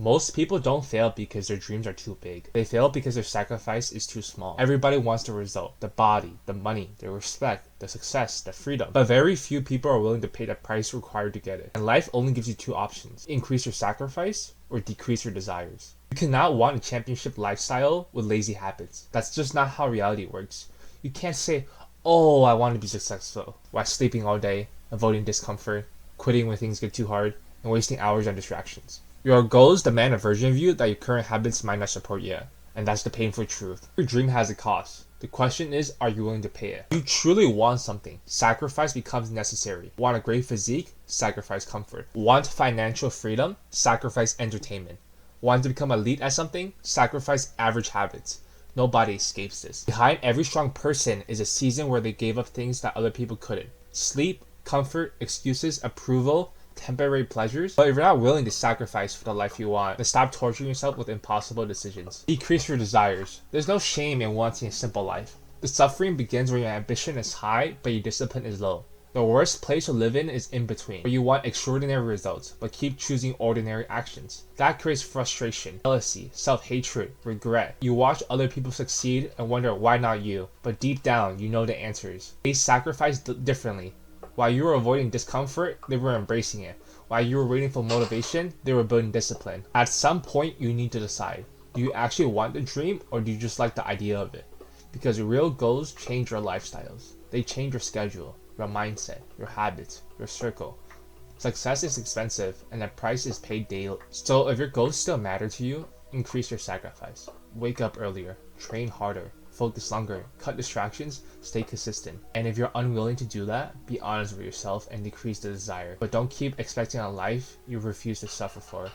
Most people don't fail because their dreams are too big. They fail because their sacrifice is too small. Everybody wants the result, the body, the money, the respect, the success, the freedom. But very few people are willing to pay the price required to get it. And life only gives you two options: increase your sacrifice or decrease your desires. You cannot want a championship lifestyle with lazy habits. That's just not how reality works. You can't say, oh, I want to be successful, while sleeping all day, avoiding discomfort, quitting when things get too hard, and wasting hours on distractions. Your goals demand a version of you that your current habits might not support yet. And that's the painful truth. Your dream has a cost. The question is, are you willing to pay it? If you truly want something, sacrifice becomes necessary. Want a great physique? Sacrifice comfort. Want financial freedom? Sacrifice entertainment. Want to become elite at something? Sacrifice average habits. Nobody escapes this. Behind every strong person is a season where they gave up things that other people couldn't. Sleep, comfort, excuses, approval, temporary pleasures. But if you're not willing to sacrifice for the life you want, then stop torturing yourself with impossible decisions. Decrease your desires. There's no shame in wanting a simple life. The suffering begins when your ambition is high, but your discipline is low. The worst place to live in is in between, where you want extraordinary results, but keep choosing ordinary actions. That creates frustration, jealousy, self-hatred, regret. You watch other people succeed and wonder why not you, but deep down you know the answers. They sacrificed differently. While you were avoiding discomfort, they were embracing it. While you were waiting for motivation, they were building discipline. At some point, you need to decide. Do you actually want the dream, or do you just like the idea of it? Because real goals change your lifestyles. They change your schedule, your mindset, your habits, your circle. Success is expensive, and the price is paid daily. So if your goals still matter to you, increase your sacrifice. Wake up earlier, train harder, focus longer, cut distractions, stay consistent. And if you're unwilling to do that, be honest with yourself and decrease the desire. But don't keep expecting a life you refuse to suffer for.